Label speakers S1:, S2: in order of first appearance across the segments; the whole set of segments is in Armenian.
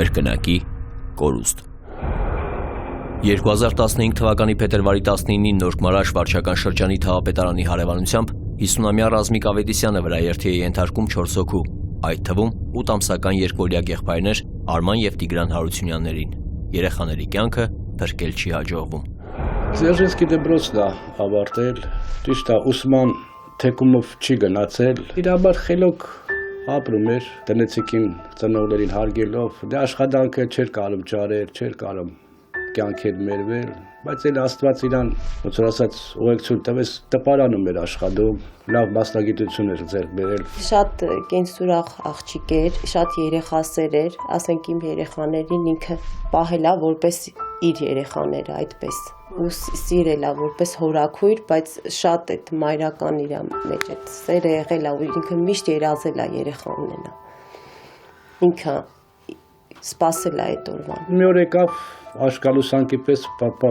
S1: Կրկնակի կորուստ 2015 թվականի փետրվարի 19-ին Նորք-Մարաշ վարչական շրջանի թաղապետարանի հարևանությամբ 50-ամյա Ռազմիկ Ավետիսյանը վրաերթի է ենթարկում 4 հոգու, այդ թվում 8 ամսական երկվորյա եղբայրներ Արման և Տիգրան Հարությունյաններին։ Երեխաների կյանքը փրկել չի հաջողվում։
S2: Ձերժինսկի դպրոցն է ավարտել, ճիշտ է, ուսման թեկումով չի գնացել, իր համար խելոք ապրում էր, տնեցիկին ծնողներին հարգելով, դե աշխատանքը չէր կարում ճարել, չէր կարում կյանքեր մերվել, բայց էլ Աստված իրան, ոնց որ ասած, ուղեկցություն տվեց, տպարանում էր աշխատում, լավ մասնագիտություն էր ձեռք բերել։
S3: Շատ կենսուրախ աղջիկ էր, շատ երեխասեր էր, ասենք իմ երեխաներին ինքը պահել է որպես իր երեխաները, այդպես ու սիրել է որպես հորաքույր, բայց շատ այդ մայրական իր մեջ այդ սերը եղել է ու ինքը միշտ երազել է երեխա ունենա։ Ինքը սպասել է այդ օրվան։
S2: Մի օր եկավ աշկալուսանկի պես պապա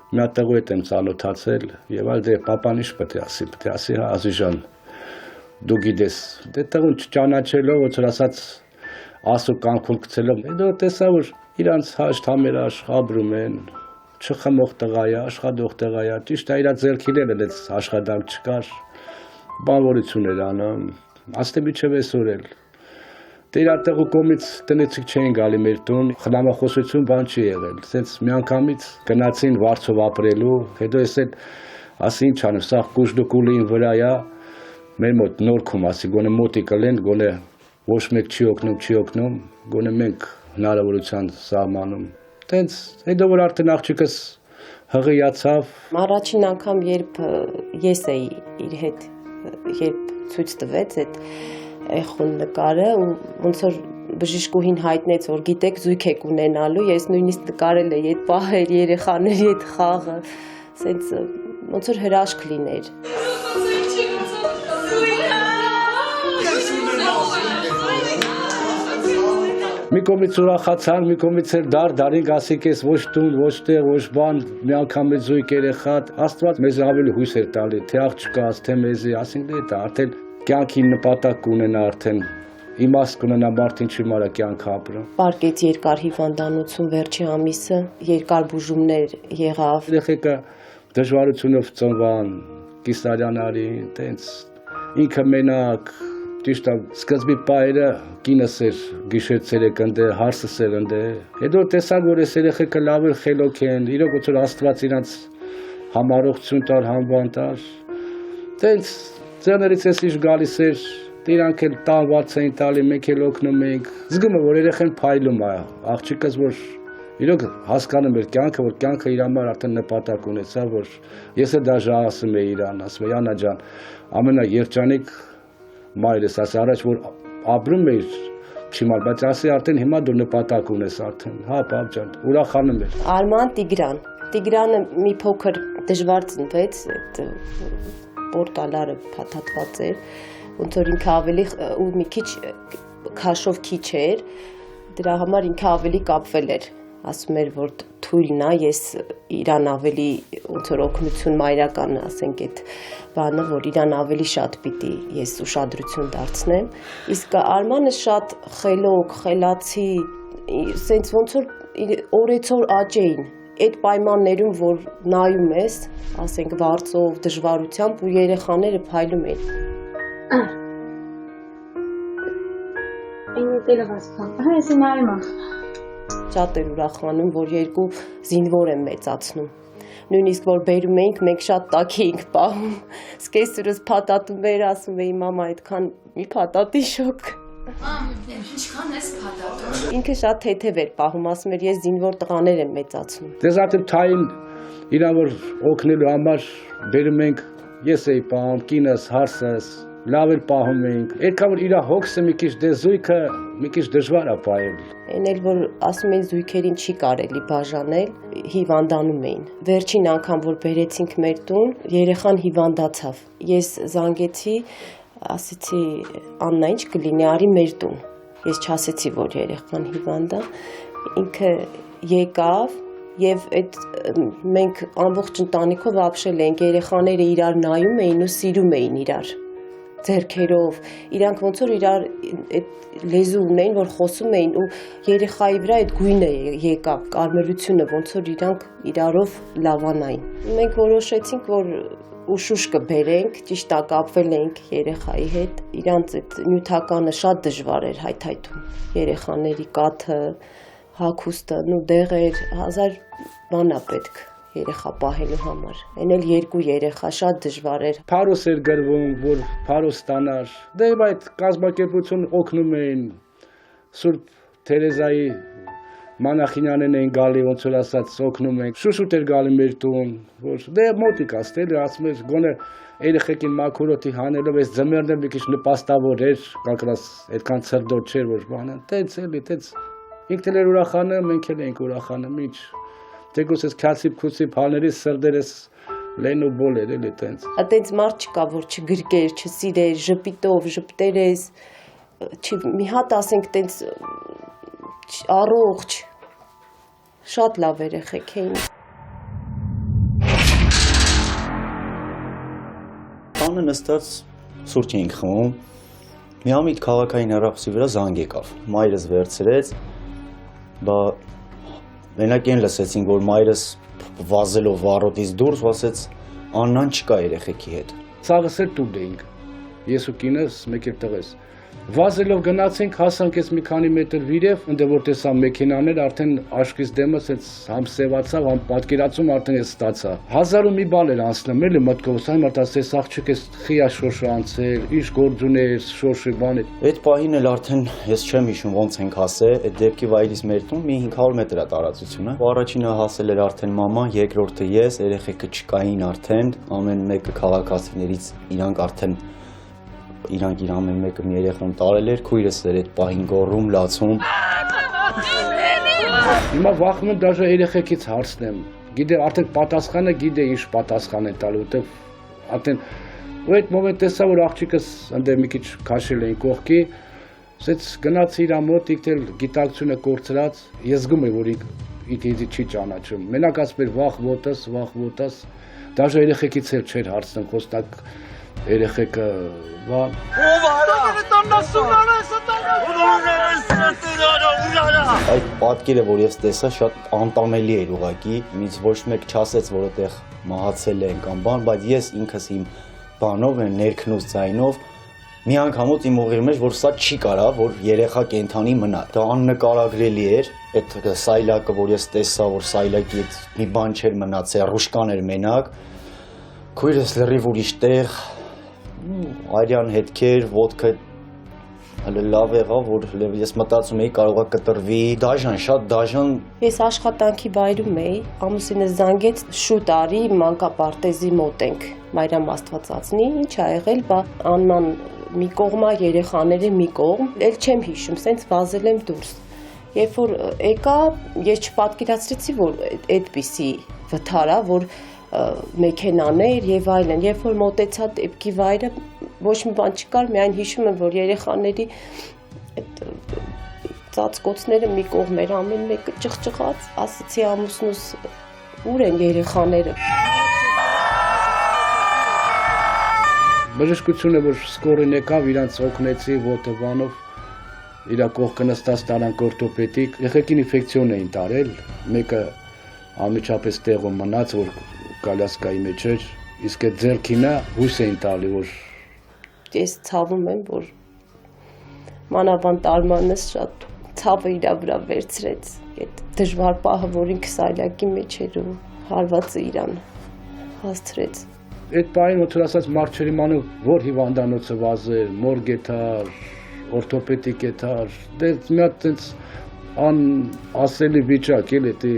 S2: մի հատ տղու հետ եմ ծանոթացել եւ այլ դե պապան ինչ պետք է ասի, հա Ազիժան, դու գիտես, դե տղուն չճանաչելով, ոնց որ ասած ասու կանքուն գցելով, հետո տեսա որ իրանց հաշտ համերաշխ ապրում են, չխմող տղա է, աշխատող տղա է, ճիշտ է իր ձեռքին էլ այս աշխատանք չկար, բանվորություն էր անում, աստե միջև այսօր էլ։ Դե իր տղու կողմից տնեցիկ չէին գալի մեր տուն, խնամախոսություն բան չի եղել, սենց միանգամից գնացին վարձով ապրելու, հետո ես էլ ասի ինչ անեմ, սա կուժդուկուլին վրա է, մեր մոտ Նորքում ասի, գոնե մոտի կլեն, գոնե ոչ մեկ չի օգնում, գոնե մենք հնարավորության սահմանում։ Տենց, հետո որ արդեն աղջիկս հղիացավ։
S3: Առաջին անգամ, երբ ես էի իր հետ, երբ ցույց տվեց այդ էխուն նկարը ու ոնց որ բժիշկուհին հայտնեց, որ գիտեք զույգ եք ունենալու, ես նույնիսկ նկարել էի այդ պահեր երեխաների այդ խաղը, սենց ոնց որ հրաշք լիներ։
S2: Մի կողմից ուրախացան, մի կողմից էլ դարին ասիկ ես ոչ տուն, ոչ տեղ, ոչ բան, մի անգամ է զույգ երեխա, Աստված մեզ ավելի հույս էր տալի, թե աղջկաս, թե մեզի, ասենք դե դա արդեն կյանքի նպատակ կունենա արդեն, իմաստ կունենա մարդ ինչի մարա կյանքը ապրում։
S3: Պարկեց երկար հիվանդանոցում վերջի ամիսը, երկար բուժումներ եղավ։
S2: Երեխեքը դժվարությունով ծնվան, կիսարյանարի, տենց ինքը մենակ, ճիշտ է, սկզբի պահերը կինս էր գիշեր ցերեկ ընդ հարսս էր ընդ, հետո տեսակ որ այս երեխեքը լավ էլ խելոք են, իրոք ոնց որ Աստված իրանց համառողջություն տար, համբան տար, տենց ձեռներից էս ինչ գալիս էր, իրանք էլ տանված էին տալի, մենք էլ օգնում էինք, զգում եմ որ երեխեն փայլում է, աղջիկս որ իրոք հասկանում էր կյանքը, որ կյանքը իր համար արդեն նպատակ ունեցավ, որ ես էլ դաժե ասում էի իրան, ասում էի Յանա ջան, ամենաերջանիկ մայրս ասի առաջ որ ապրում էր չիմալ, բայց ասի արդեն հիմա դու նպատակ ունես արդեն, հա պապ ջան, ուրախանում էր։
S3: Արման Տիգրանը մի փոքր դժվար ծնվեց, այդ պորտալարը փաթաթված էր, ոնց որ ինքը ավելի ու մի քիչ քաշով քիչ էր, դրա համար ինքը ավելի կապվել էր, ասում էր որ թույլն է, ես իրան ավելի ոնց որ օգնություն մայրական, ասենք այդ բանը, որ իրան ավելի շատ պիտի ես ուշադրություն դարձնեմ, իսկ Արմանը շատ խելոք, խելացի, սենց ոնց որ օրեցօր աճ էին, այդ պայմաններում, որ նայում ես, ասենք վարձով, դժվարությամբ ու երեխաները փայլում էին։ Շատ էր ուրախանում, որ երկու զինվոր եմ մեծացնում։ Նույնիսկ որ բերում էինք, մենք շատ տաքի էինք պահում։ Սկեսուրս փաթաթում էր, ասում էի մամա, այդքան մի փաթաթի շոկ։
S4: Ինչքան ես փաթաթում։
S3: Ինքը շատ թեթև էր պահում, ասում էր ես զինվոր տղաներ եմ մեծացնում։
S2: Դες արդեն թային իրան որ օգնելու համար բերում ենք, ես էի պահում, կինս, հարսս, լավ էլ պահում էինք։ Այդքան որ իր հոգսը մի քիչ դե զույգը մի քիչ դժվար է պահել։
S3: Այն էլ որ ասում են զույգերին չի կարելի բաժանել, հիվանդանում էին։ Վերջին անգամ որ բերեցինք մեր տուն, երեխան հիվանդացավ։ Ես զանգեցի, ասեցի Աննա ինչ կլինի, արի մեր տուն։ Ես չասեցի որ երեխան հիվանդ է։ ինքը եկավ եւ այդ մենք ամբողջ ընտանիքով ապրել ենք, երեխաները իրար նայում էին ու սիրում էին իրար ձեռքերով, իրանք ոնց որ իրար այդ լեզու ունեին, որ խոսում էին ու երեխայի վրա այդ գույնը եկավ, կարմրությունը, ոնց որ իրանք իրարով լավանային։ Մենք որոշեցինք, որ ուշուշ կբերենք, ճիշտ է կապվել ենք երեխայի հետ, իրանց այդ նյութականը շատ դժվար էր հայթայթում, երեխաների կաթը, հագուստը, դեղեր, 1000 բան է պետք երեխա պահելու համար, այն էլ 2 երեխա, շատ դժվար էր։
S2: Փարոս էր գրվում, որ փարոս ստանար, դե այդ կազմակերպություն օգնում էին, Սուրբ Թերեզայի Մանախինյանեն էին գալի, ոնց որ ասած, օգնում են, շուշուտ էր գալի մեր տուն, որ դե մոտիկ ասել, ասում էր, գոնե երեխեքին մաքուրոթի հանելով, այս ձմեռն էլ մի քիչ նպաստավոր էր, կակրաս այդքան ցրդոտ չէր, որ բանը, տենց էլի, տենց, ինքն էլ էր ուրախանում, մենք էլ էինք ուրախանում, ինչ, թեկուզ այս քացիփ-քուցիփ հալներից սրդերս լեն ու բոլ էր, էլի տենց։
S3: Այդտենց մարդ չկա, որ չգրկեր, չսիրեր, ժպիտով, ժպտերես, մի հատ ասենք տենց առողջ, շատ լավ երեխեք էին։
S5: Տանը նստած սուրճ էինք խմում, միամիտ քաղաքային հեռախոսի վրա զանգ եկավ, մայրս վերցրեց, բա մենակ են լսեցինք, որ մայրս վազելով վառոտից դուրս ասեց Աննան չկա երեխեքի հետ։
S2: Ցավս էլ տուր էինք, ես ու կինս, մեկ էլ տղես, վազելով գնացինք, հասանք այս մի քանի մետր վիրև, ընդ որ տեսա մեքենաներ, արդեն աշկից դեմս այս համ սևացավ, համ պատկերացում արդեն ես ստացա։ 1000 ու մի բան էր անցնում, էլի մտքովս, այն մարդ ասես աղջիկ էս խիա շոշը անցել, ինչ գործ ուներ, շոշը բան էր։
S5: Այդ պահին էլ արդեն ես չեմ հիշում ոնց ենք հասել, այդ դեպքի վայրից մեր տուն մի 500 մետր է տարածությունը։ Առաջինը հասել էր արդեն մաման, երկրորդը ես, երեխեքը չկային արդեն, ամեն մեկը քաղաքացիներից իրանք արդեն իրանք իր ամեն մեկը մի երեխան տարել էր, քույրս էր այդ պահին գոռում, լացում։
S2: Հիմա վախում եմ դաժե երեխեքից հարցնեմ, գիտե արդեն պատասխանը գիտե ինչ պատասխան է տալու, որտեվ արդեն ու այդ մոմենտ տեսա որ աղջիկս ընդ մի քիչ քաշել էին կողքի, ասեց գնաց իր մոտ, իքտել գիտակցությունը կորցրած, ես զգում եմ որ ինքը ինձ չի ճանաչում։ Մենակ ասում էր վախ ոտաս, դաժե երեխեքից էլ չէր հարցնում, խոստակ երեխեքը բան
S5: Այդ պատկերը, որ ես տեսա, շատ անտանելի էր ուղղակի, ինձ ոչ մեկ չասեց, որ այդտեղ մահացել են կամ բան, բայց ես ինքս իմ բանով, ներքնուց ձայնով մի անգամոց իմ ուղիղ մեջ, որ սա չի կարա, որ երեխա կենթանի մնա։ Դա աննկարագրելի էր, այդ սայլակը, որ ես տեսա, որ սայլակի մի բան չէր մնացել, ռուշկան էր մենակ, քույրս լրիվ ուրիշ տեղ, արյան հետքեր, ոտքը լավ եղավ, որ ես մտածում էի կարողա կտրվի, դաժան, շատ դաժան։
S3: Ես աշխատանքի վայրում էի, ամուսինս զանգեց շուտ արի, մանկապարտեզի մոտ ենք, Մայրամ Աստվածածնի, ինչ ա եղել, բա Աննան մի կողմա, երեխաները մի կողմ, էլ չեմ հիշում, սենց վազել եմ դուրս։ Երբ որ եկա, ես չպատկերացրեցի, որ այդպիսի վթար ա, որ մեքենաներ եւ այլն, երբ որ մոտեցա դեպքի վայրը, ոչ մի բան չկար, միայն հիշում եմ, որ երեխաների այդ ծածկոցները մի կողմ էր, ամեն մեկը ճղճղաց, ասացի ամուսնուս ուր են երեխաները։
S2: Բժշկությունը որ սկորին եկավ, իրանց օգնեցի ոտը բանով, իր կողքը նստած տարանք օրթոպեդիկ, երեխեքին ինֆեկցիոն էին տարել, մեկը անմիջապես տեղում մնաց, որ կալյասկայի մեջ էր, իսկ այդ ձեռքինը հույս էին տալի, որ
S3: Ես ցավում եմ, որ մանավանդ Արմանս շատ ցավը իր վրա վերցրեց, այդ դժվար պահը, որ ինքը սայլակի մեջ էր ու հարվածը իրան հասցրեց։
S2: Այդ պահին ոնց որ ասած մարդ չէր իմանում, որ հիվանդանոցը վազեր, մորգ եթար, օրթոպեդիկ եթար, դե մի հատ տենց անասելի վիճակ էլի, դե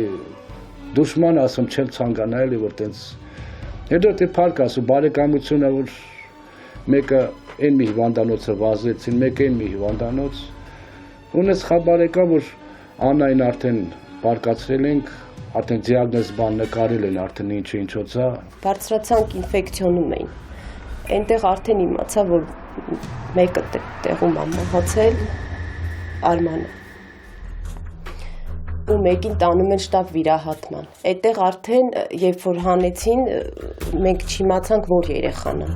S2: դուշման ասում չեմ ցանկանա էլի, որ տենց հետո դե փառք ասու բարեկամությունը, որ մեկը այն մի հիվանդանոցը վազեցին, մեկը այն մի հիվանդանոց, ունես խաբար եկա, որ Աննային արդեն բարկացրել ենք, արդեն դիագնոզ բան նկարել են, արդեն ինչոցա։
S3: Բարձրացանք ինֆեկցիոնում էին, այնտեղ արդեն իմացա, որ մեկը տեղում ա մահացել, Արմանը։ մեկին տանում են շտապ վիրահատման։ Այդտեղ արդեն երբ որ հանեցին, մենք չիմացանք որ երեխան է,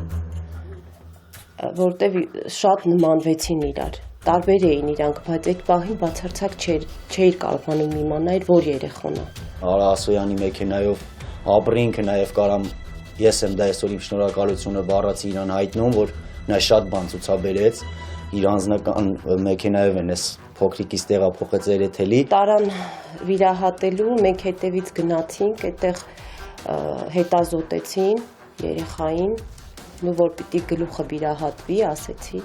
S3: որտեվ շատ նմանվեցին իրար։ Տարբեր էին իրանք, բայց այդ պահին բացարձակ չէր կարողանում իմանալ որ երեխան է։
S5: Արա Ասոյանի մեքենայով ապրինքը նաև կարամ ես եմ դա այսօր իմ շնորհակալությունը բառացի իրան հայտնում, որ նա շատ բան ցուցաբերեց, իր անձնական մեքենայով են այս փոքրիկից տեղափոխեց Էրեթելի։
S3: Տարան վիրահատելու, մենք հետևից գնացինք, այդտեղ հետազոտեցին երեխային, որ պիտի գլուխը վիրահատվի, ասեցի։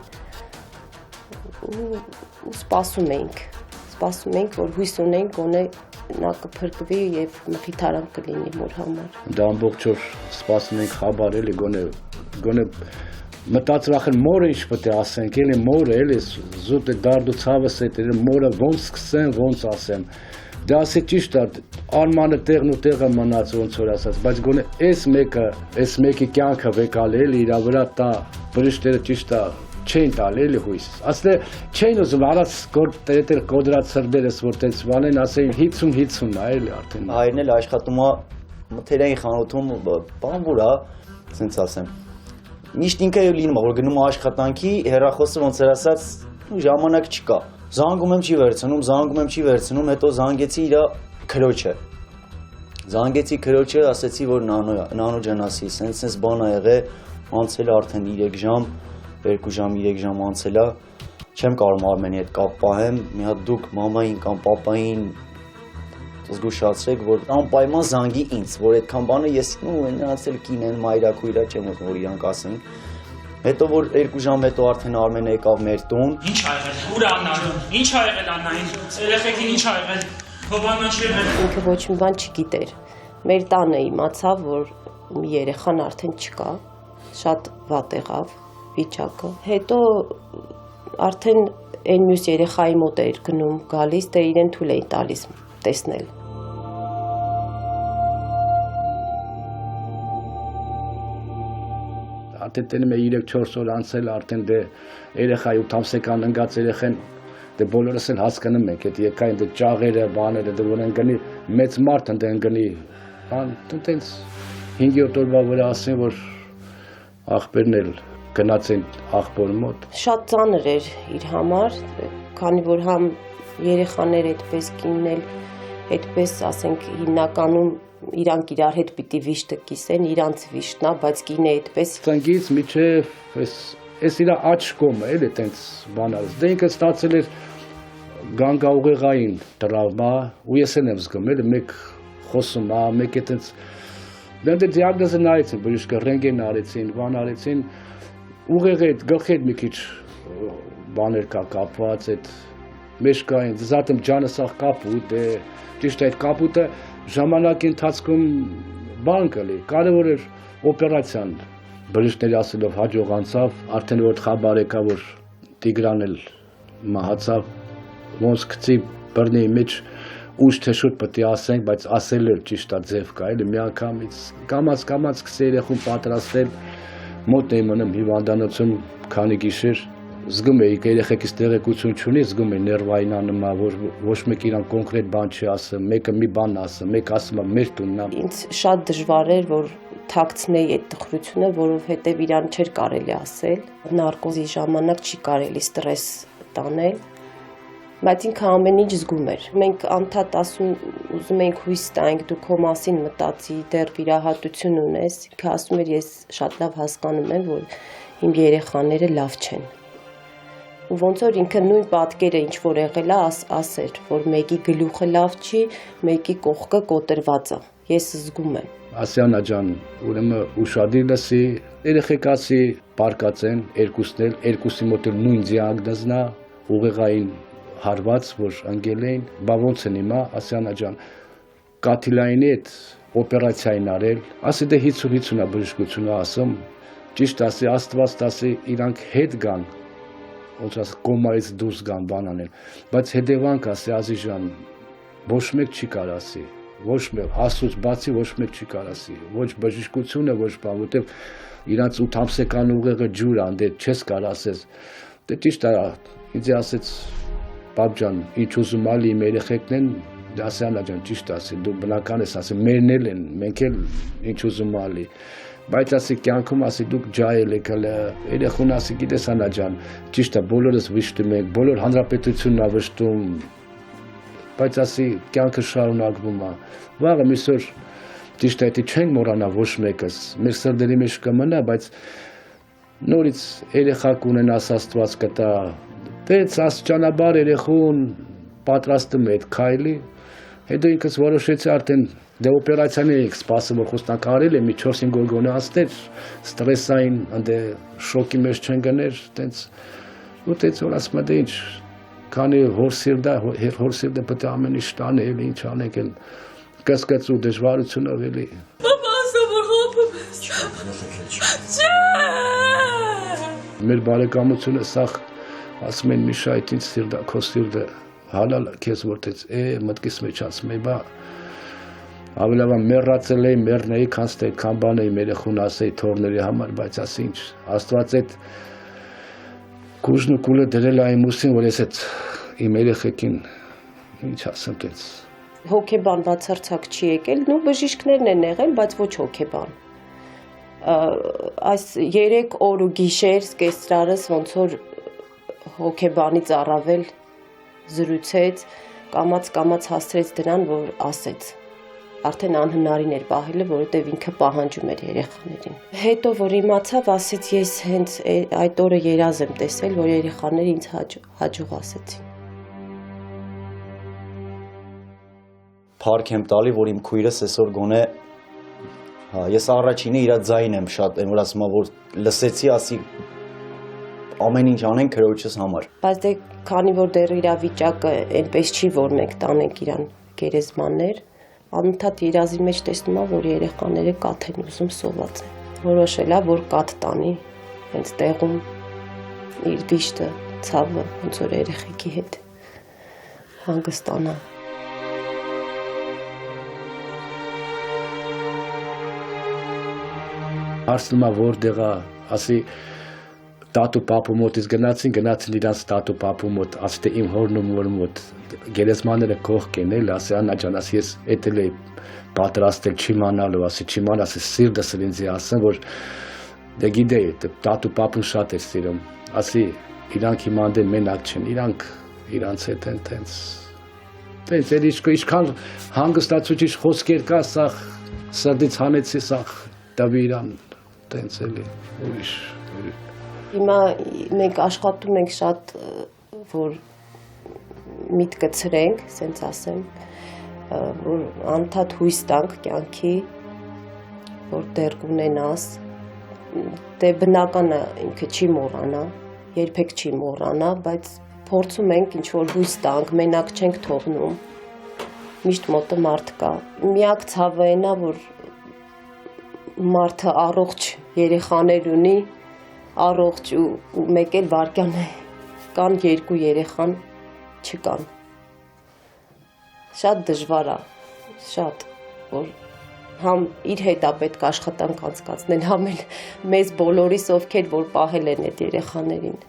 S3: Ու սպասում էինք, որ հույս ունենք գոնե նա կփրկվի եւ մխիթարան կլինի մոր համար։
S2: Դա ամբողջ օր սպասում ենք խաբար էլի գոնե մտածրախ են մորը ինչ պետք է ասենք, էլի մորը էլի զուտ է դարդու ցավս է մորը ոնց սկսեմ, ոնց ասեմ։ Դա ասի ճիշտ է, արմանը տեղն ու տեղը մնաց ոնց որ ասած, բայց գոնե այս մեկի կյանքը վեկալ էլի իր վրա տա բժիշկները ճիշտ է չեն տալ էլի հույս։ Ասել չեն ուզում առած դեր կոդրած սրդերս որ տենց բանեն ասեին 50-50 է էլի արդեն։
S5: Հայրն էլ աշխատում է մթերային խանութում բանվոր է, ասենց ասեմ։ Միշտ ինքը լինում է որ գնում է աշխատանքի, հեռախոսը ոնց էր ասած ժամանակ չկա։ Զանգում եմ չի վերցնում, հետո զանգեցի իր քրոջը։ Զանգեցի քրոջը, ասեցի որ նանո ջան ասի, սենց բան ա եղել, անցել է արդեն 3 ժամ, 2 ժամ, 3 ժամ անցել է, չեմ կարող Արմենի հետ կապ պահեմ, մի հատ դուք մամային կամ պապային զգուշացրեք, որ անպայման զանգի ինձ, որ այդքան բանը ես նրանց էլ կին են, մայրաքույրը չեմ ուզում, որ իրանք ասեն։ Հետո որ 2 ժամ հետո արդեն Արմենը եկավ մեր տուն։
S6: Ինչ ա եղել, ուր Աննան, ինչ ա եղել Աննային, երեխեքին ինչ ա եղել, բաբանն չի եղել։
S3: Ինքը ոչ մի բան չգիտեր։ Մեր տանը իմացավ, որ մի երեխան արդեն չկա, շատ վատ եղավ վիճակը։ Հետո արդեն այն մյուս երեխայի մոտ էր գնում, գալիս, դե իրեն թույլ էին տալիս տեսնել։
S2: Արդեն տենում է 3-4 օր անցել, արդեն դե երեխայի 8 ամսական ընկած երեխեն, դե բոլորս էլ հասկանում ենք, այդ եկային դե ճաղերը, բաները, դե որ ընկնի մեծ մարդ ընդ ընկնի, բան, տենց 5-7 օրվա վրա ասեն, որ աղբերն էլ գնացին աղբոր մոտ։
S3: Շատ ծանր էր իր համար, քանի որ համ երեխաներ այդպես կիննել, այդպես ասենք հիմնականում իրանք իրար հետ պիտի վիշտը կիսեն, իրանց վիշտն է, բայց կինը այդպես
S2: Ծնկից միջև այս իր աջ կոմը էլի տենց բանալ։ Դե ինքը ստացել էր գանգաուղեղային տրավմա, ու ես եմ զգում, էլի մեկ խոսում է, մեկ է տենց դե դիագնոզը նայեցին, բժիշկը ռենտգեն արեցին, բան արեցին, ուղեղի հետ, գլխի հետ մի քիչ բաներ կա կապված, այդ մեջքային, զատեմ ջանը սաղ կապուտ է, ճիշտ է այդ կապուտը ժամանակի ընթացքում բան կլի, կարևոր էր օպերացիան, բժիշկների ասելով հաջող անցավ, արդեն որ խաբար եկա, որ Տիգրան էլ մահացավ, ոնց գցի բռնի մեջ ուշ թե շուտ պետք է ասենք, բայց ասել էր ճիշտ է ձև կա, էլի միանգամից կամաց գցի երեխուն պատրաստել, մոտ էի մնում հիվանդանոցում քանի գիշեր, զգում էի երեխեքից տեղեկություն չունի, զգում էի ներվային աննմա, որ ոչ մեկ իրան կոնկրետ բան չի ասում, մեկը մի բան ասում, մեկ ասում է մեր տունն է։
S3: Ինձ շատ դժվար էր, որ թաքցնեի այդ տխրությունը, որովհետև իրան չէր կարելի ասել, նարկոզի ժամանակ չի կարելի ստրես տանել, բայց ինքը ամեն ինչ զգում էր։ Մենք անդադ ուզում ենք հույս տանք, դու քո մասին մտածի, դեռ վիրահատություն ունես, ինքը ասում էր ես շատ լավ հասկանում եմ, որ իմ երեխաները լավ չեն։ Ու ոնց որ ինքը նույն պատկերը ինչ որ եղել է, ասեր, որ մեկի գլուխը լավ չի, մեկի կողքը կոտրված է։ Ես զգում եմ։
S2: Ասյանա ջան, ուրեմն ուշադիր լսի, երեխեք ասի, պարկած են, երկուսի մոտ էլ նույն դիագնոզն է, ուղեղային հարված, որ ընկել էին, բա ոնց են հիմա, Ասյանա ջան, կաթիլայինի այդ օպերացիային արել, ասի դե 50-50 է բժշկությունը ասում, ճիշտ ասի, Աստված ասի, իրանք հետ գան, ոնց ասի, կոմայից դուրս գան բան անել, բայց հետևանք ասի, Ազիժան, ոչ մեկ չի կար ասի, ոչ մեկ, Աստծուց բացի ոչ մեկ չի կար ասի, ոչ բժշկությունը, ոչ բան, որտեվ իրանց 8 ամսական ուղեղը ջուր ան, դե չես կար ասես, դե ճիշտ է, ինձ ասեց, պապ ջան, ինչ ուզում ալի իմ երեխեքն են, Ասյանա ջան, ճիշտ ասի, դու բնական ես, ասի, մերն էլ են, մենք էլ ինչ ուզում ալի։ Բայց ասի կյանքում ասի դուք ջայել եք հələ, երեխուն ասի գիտես Անա ջան, ճիշտ է, բոլորս վշտում ենք, բոլոր հանրապետությունն է վշտում, բայց ասի կյանքը շարունակվում է։ Վաղը միսօր ճիշտ է, դա չենք մոռանա ոչ մեկս, մեր սրտերի մեջ կմնա, բայց նորից երեխա կունենաս Աստված կտա, դեց աստիճանաբար երեխուն պատրաստում է այդ քայլի, հետո ինքս որոշեցի արդեն դե օպերացիան էինք սպասում, որ խոստանք արել է մի 4-5 օր գոնացներ, ստրեսային, ընդ շոկի մեջ չեն գներ, տենց ու տենց որ ասում եմ դե ինչ, քանի հոր սիրտը պետք է ամեն ինչ տանը, էլ ինչ անենք, էլ կսկծու դժվարությունով էլի։
S4: Պապա ասում որ խոփում ես։ Չէ։
S2: Մեր բարեկամությունը սաղ ասում են Միշա, այդ ինձ սիրտը, քո սիրտը հալալ քեզ որտեց, մտքիս մեջ ասում եմ, բա ավելավա մեռածել էի, մեռնեի, քանց թե այդքան բան էի մեր երեխուն ասեի թորների համար, բայց ասի ինչ, Աստված այդ կուժն ու կուլը դրել է իմ ուսին, որ ես այդ իմ երեխեքին ինչ ասեմ տենց։
S3: Հոգեբան բացարձակ չի եկել, նու բժիշկներն են եղել, բայց ոչ հոգեբան։ Այս 3 օր ու գիշեր սկեստրարս ոնց որ հոգեբանից առավել զրուցեց, կամաց հասցրեց դրան, որ ասեց։ Արդեն անհնարին էր պահելը, որովհետև ինքը պահանջում էր երեխաներին։ Հետո որ իմացավ, ասեց ես հենց այդ օրը երազ եմ տեսել, որ երեխաները ինձ հաջող ասեցին։
S5: Փառք եմ տալի, որ իմ քույրս այսօր գոնե ես առաջինը իր ձայնն եմ շատ, այն որ ասում եմ, որ լսեցի, ասի ամեն ինչ անեն քրոջս համար։
S3: Բայց դե քանի որ դեռ իր վիճակը այնպես չի, որ մենք տանենք իրան գերեզմաններ, անընդհատ երազի մեջ տեսնում ա, որ երեխաները կաթ են ուզում սոված են։ Որոշել ա, որ կաթ տանի, հենց տեղում իր վիշտը, ցավը, ոնց որ երեխեքի հետ հանգստանա։
S2: Հարցնում ա որտեղ ա, ասի տատու պապու մոտից գնացին իրանց տատու պապու մոտ, ասի թե իմ հորն ու մոր մոտ գերեզմանները կողք են էլ, ասի Անա ջան, ասի ես էտել էի պատրաստել չիմանալու, ասի չիման, ասի սիրտս ինձ ասեմ, որ դե գիտեի, տատու պապուն շատ է սիրում, ասի իրանք հիմա անդեն մենակ չեն, իրանք իրանց հետ են տենց էլ ինչքան հանգստացուցիչ խոսքեր կա, սաղ սրտից հանեցի, սաղ տվի իրան, տենց էլի, ուրիշ։
S3: Հիմա մենք աշխատում ենք շատ, որ միտքը ցրենք, սենց ասեմ, որ անդադ հույս տանք կյանքի, որ դեռ կունենաս, դե բնականը ինքը չի մոռանա, երբեք չի մոռանա, բայց փորձում ենք ինչ-որ հույս տանք, մենակ չենք թողնում, միշտ մոտը մարդ կա, միակ ցավը էնա, որ մարդը առողջ երեխաներ ունի, առողջ ու մեկ էլ վարկյան է, կան 2 երեխան չկան։ Շատ դժվար է, շատ, որ համ իր հետ է պետք աշխատանք անցկացնել, համ էլ մեզ բոլորիս, ովքեր որ պահել են այդ երեխաներին։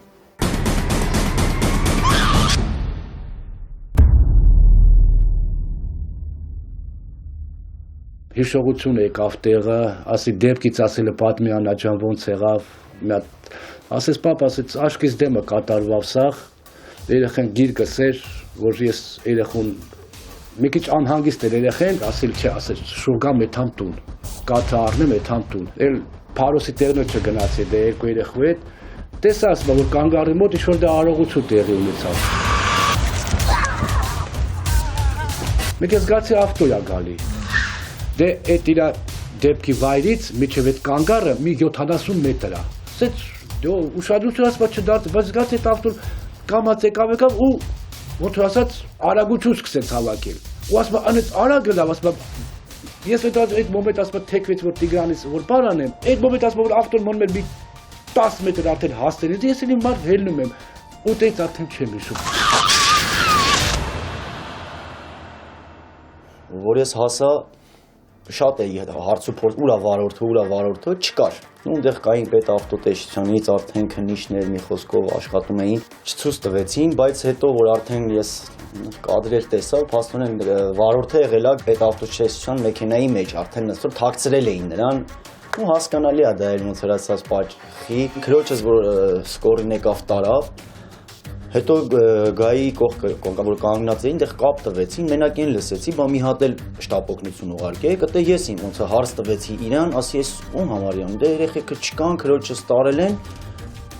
S2: Հիշողություն եկավ տեղը, ասի դեպքից ասելը պատմի Անա ջան ոնց եղավ, մի հատ ասես պապ, ասեց աչքից դեմը կատարվավ սաղ, երեխեն գիր գսեր, որ ես երեխուն մի քիչ անհանգիստ էր երեխեն, ասել չէ, ասեց շուգամ էթամ տուն, կաթը առնեմ էթամ տուն, էլ Փարոսի տեղն չգնացի, դե 2 երեխու հետ, տեսա ասում որ կանգառի մոտ ինչ-որ դա արողություն տեղի ունեցավ։ Մեկ ես զգացի ավտո է գալի։ Դե այդ իր դեպքի վայրից միջև այդ կանգառը մի 70 մետր է։ Սենց դե ուշադրություն ասված չդարձ, բայց զգացի այդ ավտոն կամած եկավ ու ոնց որ ասած արագություն սկսեց հավաքել։ Ու ասում անեց արագ լավ, ասում ես այդ մոմենտ ասում թեքվեց որ Տիգրանից որ բարանեմ, այդ մոմենտ ասում որ ավտոն մոնում էր մի 10 մետր արդեն հասել, ես էլ մարդ հելնում եմ։ Ու դից արդեն չեմ հիշում։
S5: Որ ես հասա շատ էի հարցուփորձ ուրա վարորդը չկար։ Ունդեղ կային պետավտոտեսչությունից արդեն քննիչներ մի խոսքով աշխատում էին, չցույց տվեցին, բայց հետո որ արդեն ես կադրեր տեսա, փաստորեն վարորդը եղել է պետավտոտեսչության մեքենայի մեջ, արդեն այսօր թաքցրել էին նրան։ Ու հասկանալի է դա էր ոնց հրացած պատճառի։ Քրոջս որ սկորին եկավ տարավ, հետո գայի կողքը որ կանգնած էին, դեռ կապ տվեցին, մենակ են լսեցի, բա մի հատ էլ շտապօգնություն ուղարկեք, այդտե ես ոնց հարց տվեցի իրան, ասի ես ում համարյամ, դե երեխեքը չկան, քրոջս տարել են,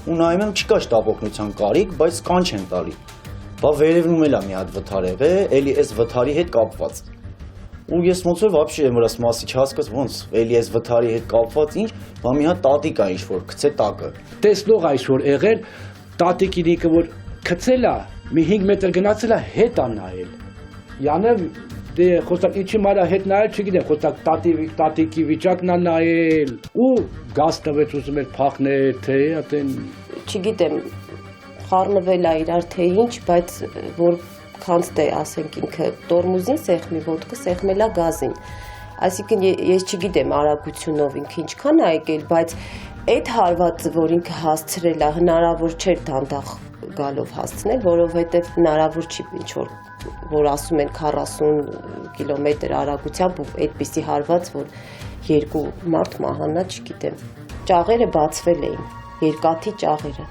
S5: ու նայում եմ չկա շտապօգնության կարիք, բայց կանչ են տալի։ Բա վերևում էլ է մի հատ վթար եղել, էլի այս վթարի հետ կապված։ Ու ես ոնց որ вообще եմ այս մասի չհասկաց ոնց էլի այս վթարի հետ կապված ինչ, բա մի հատ տատիկ է ինչ որ գցե տակը։
S2: Տեսնող այսօր եղել տատիկին ինքը որ գցել է, մի 5 մետր գնացել է հետ է նայել։ Յանը դե խոստակ ինչի մարա հետ նայել չգիտեմ, խոստակ տատիկի վիճակն է նայել ու գազ տվեց ուզում էր փախներ, թե այդեն
S3: Չգիտեմ, խառնվել է իրար թե ինչ, բայց որ քանց դե ասենք ինքը տորմուզին սեղմի, ոտքը սեղմել է գազին։ Այսինքն ես չգիտեմ արագությունով ինքը ինչքան է եկել, բայց այդ հարվածը, որ ինքը հասցրել է, հնարավոր չէր դանդաղ գալով հասցնել, որովհետև հնարավոր չի ինչ որ ասում են 40 կիլոմետր արագությամբ ու այդպիսի հարված, որ երկու մարդ մահանա, չգիտեմ։ Ճաղերը բացվել էին, երկաթի ճաղերը։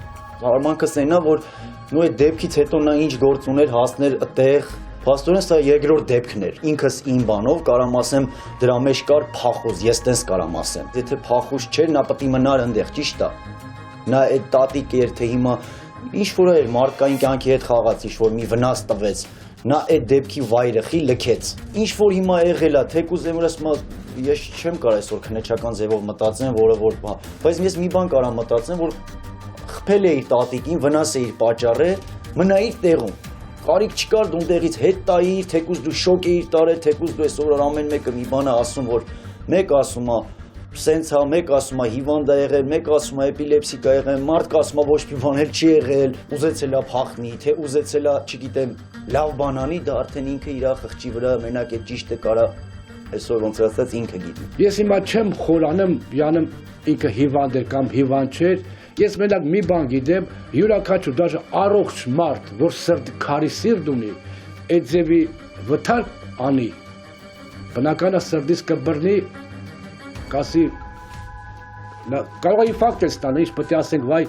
S5: Արմանքս այնա, որ նույն այդ դեպքից հետո նա ինչ գործ ուներ հասներ այդտեղ, փաստորեն սա երկրորդ դեպքն էր։ Ինքս իմ բանով կարամ ասեմ դրա մեջ կար փախուզ, ես տես կարամ ասեմ։ Եթե փախուզ չէր, նա պետք է մնար այնտեղ, ճիշտ է։ Նա այդ տատիկ էր, թե հիմա ինչ որ էր մարդկային կյանքի հետ խաղաց, ինչ որ մի վնաս տվեց։ Նա այդ դեպքի վայրը խի լքեց։ Ինչ որ հիմա եղել է, թեկուզ եմ ասում, ես չեմ կարող այսօր քննչական ձևով մտածեմ, որը որ, բայց ես մի բան կարամ մտածեմ, որ խփել է իր տատիկին, վնաս է իր պատճառել, մնա իր տեղում։ Կարիք չկար դու տեղից հետ տայիր, թեկուզ դու շոկ էիր տարել, թեկուզ դու այսօր ամեն մեկը մի բան է ասում, որ մեկ ասում է սենց է, մեկ ասում է հիվանդ է եղել, մեկ ասում է էպիլեպսիկ է եղել, մարդ ասում է ոչ մի բան էլ չի եղել, ուզեցել է փախնի, թե ուզեցել է, չգիտեմ, լավ բան անի, դա արդեն ինքը իր խղճի վրա մենակ է ճիշտը կարա այսօր ոնց ասած ինքը գիտի։ Ես
S2: հիմա չեմ խորանում, յանım ինքը հիվանդ էր կամ հիվանդ չէր։ Ես մենակ մի բան գիտեմ, յուրաքանչյուր դաժե առողջ մարդ, որ սրտի քարի սիրտ ունի, այդ ձևի վթար անի, բնական է սրտից կբռնի, կասի, կարող է ֆակտ է ստանա, ինչ պետք է ասենք, վայ,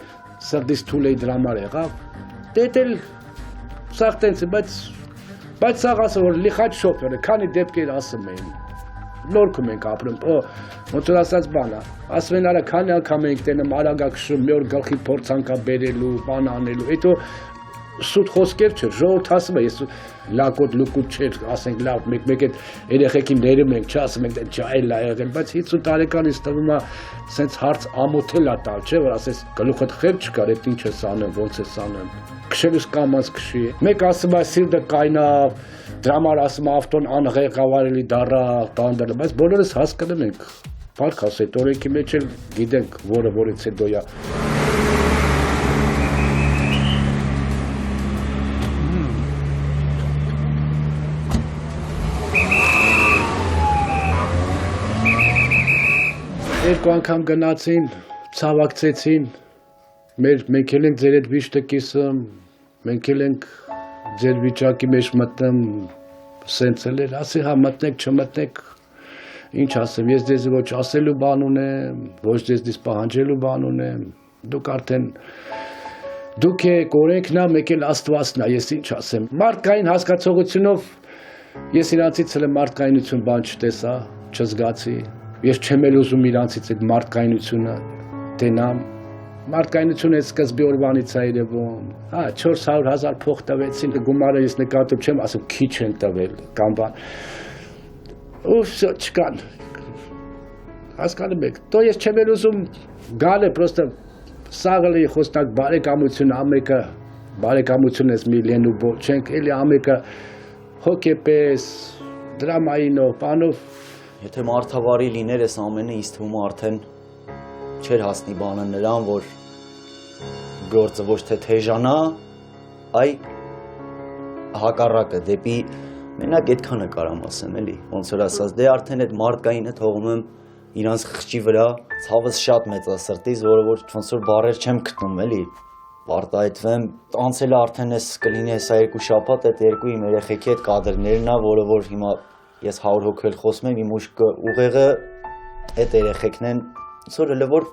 S2: սրտից թույլ էի դրա համար եղավ, դե էլ սաղ տենց է, բայց սաղ ասը, որ լիխաչ շոֆեր է, քանի դեպքեր ասում էին, նորքում ենք ապրում, ոնց որ ասած բան է, ասում են արա քանի անգամ ենք տենում արագ քշում, մի օր գլխի փորձանքա բերելու, բան անելու, հետո սուտ խոսքեր չէր, ժողովուրդ ասում է, ես լակոտ լուկուտ չէր, ասենք լավ, մեկ այդ երեխեքին ներում ենք, չասում ենք, չա էլ է եղել, բայց 50 տարեկանից տվում է սենց հարց ամոթել է տալ, չէ, որ ասես գլուխդ խել չկար, այդ ինչ ես անում, ոնց ես անում, քշելուս կամած քշի, մեկ ասում է սիրտը կայնավ, դրա համար ասում է ավտոն անղեկավարելի դառա, տանդել, բայց բոլորս հասկանում ենք, փառք ասե, օրենքի մեջ էլ գիտենք, որը որից հետո է։ Երկու անգամ գնացին, ցավակցեցին, մենք էլ ենք ձեր այդ վիշտը կիսում, մենք էլ ենք ձեր վիճակի մեջ մտնում, սենց էլ էր, ասի հա մտնեք, չմտնեք, ինչ ասեմ, ես ձեզ ոչ ասելու բան ունեմ, ոչ ձեզնից պահանջելու բան ունեմ, դուք արդեն, դուք եք օրենքն է, մեկ էլ Աստվածն է, ես ինչ ասեմ, մարդկային հասկացողությունով, ես իրանցից էլ մարդկայնություն բան չտեսա, չզգացի, ես չեմ էլ ուզում իրանցից այդ մարդկայնությունը տենամ, մարդկայնությունը այդ սկզբի օրվանից է երևում, 400,000 փող տվեցին, գումարը ես նկատում չեմ, ասում քիչ են տվել, կամ բան, ու չկան, հասկանում եք, տո ես չեմ էլ ուզում գալ է, պրոստը սաղը լի խոսնակ բարեկամություն, ամեկը, բարեկամություն ես մի լենու բոլ չենք, էլի ամեկը հոգեպես, դրամայինով, պանով,
S5: Եթե մարդավարի լիներ ես ամենը ինձ թվում արդեն չեր հասնի բանը նրան, որ գործը ոչ թե թեժանա, այ հակառակը դեպի Մենակ այդքանը կարամ ասեմ, էլի, ոնց որ ասած, դե արդեն այդ մարդկայինը թողում եմ իրանց խղճի վրա, ցավս շատ մեծ է սրտից, որը որ ոնց որ բառեր չեմ գտնում, էլի, արտահայտվեմ, անցել է արդեն էս կլինի հեսա 2 շաբաթ, այդ երկու իմ երեխեքի այդ կադրներն է, որը որ հիմա ես 100 հոգել խոսում եմ, իմ ուղեղը այդ երեխեքն են, ոնց որ elə որ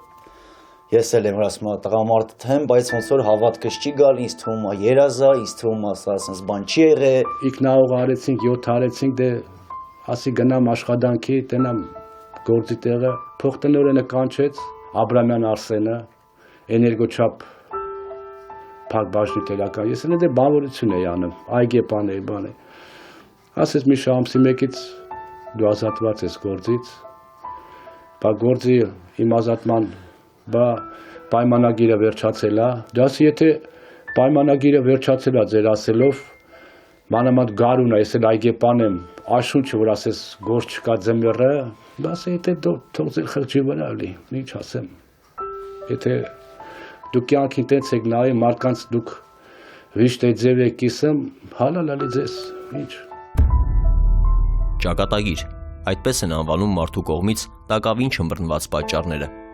S5: ես էլ եմ ասում, տղամարդ եմ, բայց ոնց որ հավատքս չի գալ, ինձ թվում է երազ է, ինձ թվում է ասես բան չի եղել։
S2: Ինքնաող արեցինք, 7 արեցինք, դե ասի գնամ աշխատանքի, տենամ գործի տեղը, փոխտնօրենը կանչեց, Աբրամյան Արսենը, էներգոչափ փակ բաժնի տերական, ես էլ դե բանվորություն էի անում, այգեպան էի, բան է։ Ասեց մի շամսի մեկից դու ազատված ես գործից, բա գործի իմ ազատման բա պայմանագիրը վերջացել է, դասի եթե պայմանագիրը վերջացել է ձեր ասելով, մանավանդ գարուն է, ես էլ այգեպան եմ, աշունչը որ ասես գործ չկա ձմեռը, դասի եթե թող ձեր խղճի վրա լի, ինչ ասեմ, եթե դուք կյանքին տենց եք նայի, մարդկանց դուք վիշտ է ձև եք կիսում, հալալ ալի ձեզ, ինչ։
S1: Ճակատագիր, այդպես են անվանում մարդու կողմից տակավին չմբռնված պատճառները։